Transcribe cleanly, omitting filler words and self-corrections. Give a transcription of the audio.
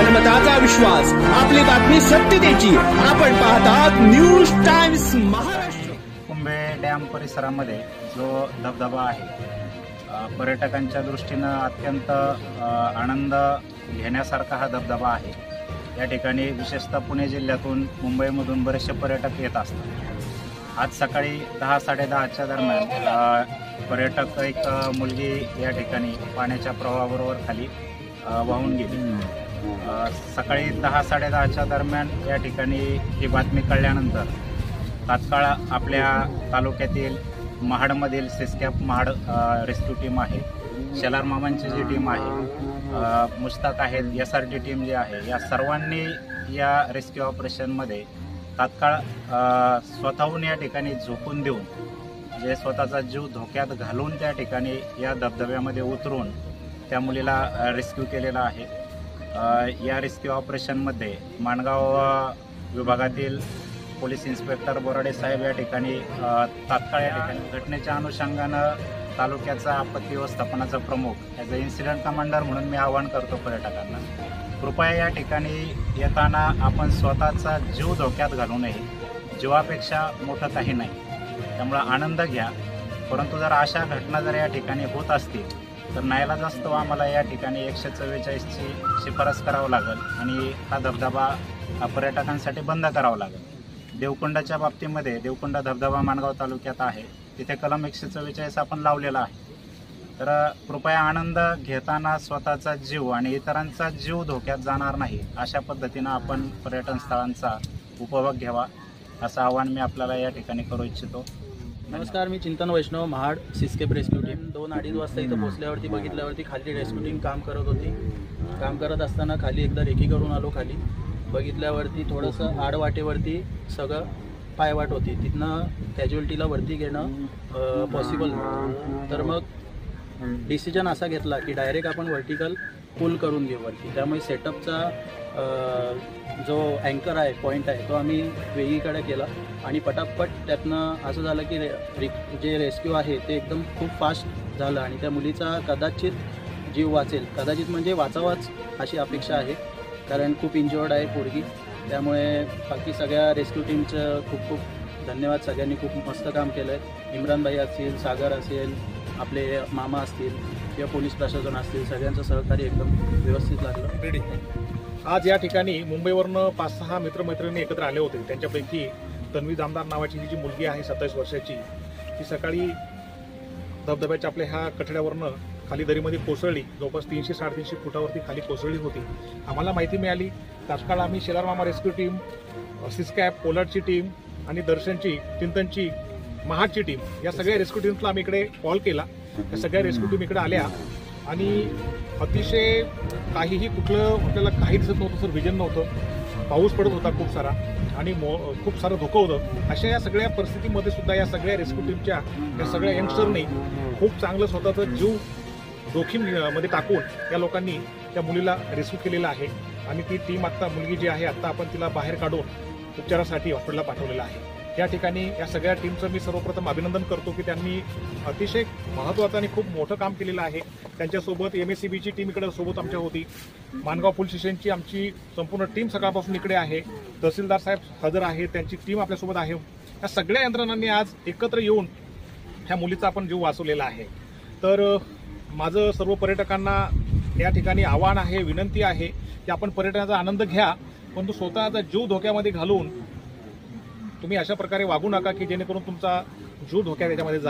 जनमताचा विश्वास, आपली बातमी सत्यतेची. आपण पाहतात news times Maharashtra. Kumbhe dam परिसरामध्ये जो धबधबा आहे, पर्यटकांच्या दृष्टीनं अत्यंत आनंद घेण्यासारखा हा धबधबा आहे. या ठिकाणी विशेषतः पुणे जिल्ह्यातून, मुंबईमधून बरेचसे पर्यटक येत असतात. आज सकाळी 10-10:30च्या दरम्यान पर्यटक एक मुलगी या ठिकाणी पाण्याच्या प्रवाहाबरोबर खाली वाहून गेली. सकाळी 10-10:30च्या दरम्यान या ठिकाणी ही बातमी कळल्यानंतर तात्काळ आपल्या तालुक्यातील महाडमधील सिस्कॅप महाड रेस्क्यू टीम आहे, शेलार मामांची जी टीम आहे, मुश्ताक आहेत, SRT टीम जी आहे, या सर्वांनी या रेस्क्यू ऑपरेशनमध्ये तात्काळ स्वतःहून या ठिकाणी झोकून देऊन, जे स्वतःचा जीव धोक्यात घालून त्या ठिकाणी या धबधब्यामध्ये उतरून त्या मुलीला रेस्क्यू केलेला आहे. या रेस्क्यू ऑपरेशनमध्ये माणगाव विभागातील पोलीस इन्स्पेक्टर बोराडे साहेब या ठिकाणी तात्काळ या ठिकाणी घटनेच्या अनुषंगानं तालुक्याचा आपत्ती व्यवस्थापनाचा प्रमुख ॲज अ इन्सिडेंट कमांडर म्हणून मी आवाहन करतो पर्यटकांना, कृपया या ठिकाणी येताना आपण स्वतःचा जीव धोक्यात घालू नये. जीवापेक्षा मोठं काही नाही, त्यामुळं आनंद घ्या. परंतु जर अशा घटना जर या ठिकाणी होत असतील तर नाईलाज असतो आम्हाला या ठिकाणी 144ची शिफारस करावं लागेल आणि हा धबधबा पर्यटकांसाठी बंद करावा लागेल. देवकुंडाच्या बाबतीमध्ये देवकुंडा धबधबा माणगाव तालुक्यात आहे, तिथे कलम 144 आपण लावलेला आहे. तर कृपया आनंद घेताना स्वतःचा जीव आणि इतरांचा जीव धोक्यात जाणार नाही अशा पद्धतीनं आपण पर्यटन स्थळांचा उपभोग घ्यावा, असं आवाहन मी आपल्याला या ठिकाणी करू इच्छितो. नमस्कार, मी चिंतन वैष्णव, महाड सिस्केप रेस्क्यू टीम. 2-2:30 वाजता इथं पोहोचल्यावरती बघितल्यावरती खाली रेस्क्यू टीम काम करत होती. काम करत असताना खाली एकदा रेकी करून आलो. खाली बघितल्यावरती थोडंसं आडवाटेवरती सगळं पायवाट होती, तिथनं कॅज्युअल्टीला वरती घेणं पॉसिबल नव्हतं. तर मग डिसिजन असा घेतला की डायरेक्ट आपण वर्टिकल पुल करून घेऊ वरती. त्यामुळे सेटअपचा जो अँकर आहे, पॉईंट आहे, तो आम्ही वेगळीकडे केला आणि पटापट त्यातनं असं झालं की जे रेस्क्यू आहे ते एकदम खूप फास्ट झालं आणि त्या मुलीचा कदाचित जीव वाचेल. कदाचित म्हणजे वाचावाच अशी अपेक्षा आहे, कारण खूप इंजर्ड आहे पोरगी. त्यामुळे बाकी सगळ्या रेस्क्यू टीमचं खूप खूप धन्यवाद. सगळ्यांनी खूप मस्त काम केलं आहे. इम्रानभाई असतील, सागर असेल, आपले मामा असतील किंवा पोलीस प्रशासन असतील, सगळ्यांचं सहकार्य एकदम व्यवस्थित लागलं. आज या ठिकाणी मुंबईवरनं 5-6 मित्रमैत्रिणी एकत्र आले होते. त्यांच्यापैकी तन्वी जामदार नावाची जी मुलगी आहे 27 वर्षाची, ती सकाळी धबधब्याच्या आपल्या ह्या कठड्यावरनं खाली दरीमध्ये कोसळली. जवळपास 300-350 फुटावरती खाली कोसळली होती. आम्हाला माहिती मिळाली. तात्काळ आम्ही शेलार मामा रेस्क्यू टीम, सिस्कॅप, पोलार्डची टीम आणि दर्शनची, चिंतनची, महाडची टीम, या सगळ्या रेस्क्यू टीम्सला आम्ही इकडे कॉल केला. या सगळ्या रेस्क्यू टीम इकडे आल्या आणि अतिशय काहीही कुठलं आपल्याला काही दिसत नव्हतं सर, विजन नव्हतं. पाऊस पडत होता खूप सारा आणि खूप सारं धोकं होतं. अशा या सगळ्या परिस्थितीमध्ये सुद्धा या सगळ्या रेस्क्यू टीमच्या या सगळ्या यंगस्टरनी खूप चांगलं स्वतःचा जीव जोखीममध्ये टाकून या लोकांनी त्या मुलीला रेस्क्यू केलेला आहे. आणि ती टीम आत्ता, मुलगी जी आहे आत्ता आपण तिला बाहेर काढून उपचारासाठी हॉस्पिटलला पाठवलेलं आहे. या ठिकाणी या सगळ्या टीमचं मी सर्वप्रथम अभिनंदन करतो की त्यांनी अतिशय महत्त्वाचं आणि खूप मोठं काम केलेलं आहे. त्यांच्यासोबत MSCBची टीम इकडे सोबत आमच्या होती. माणगाव पोलीस स्टेशनची आमची संपूर्ण टीम सकाळपासून इकडे आहे. तहसीलदार साहेब हजर आहेत, त्यांची टीम आपल्यासोबत आहे. या सगळ्या यंत्रणांनी आज एकत्र येऊन ह्या मुलीचा आपण जीव वाचवलेला आहे. तर माझं सर्व पर्यटकांना या ठिकाणी आव्हान आहे, विनंती आहे की आपण पर्यटनाचा आनंद घ्या, परंतु स्वतःचा जीव धोक्यामध्ये घालून तुम्ही अशा प्रकारे वागू नका की जेणेकरून तुमचा जीव धोक्यात याच्यामध्ये जाईल.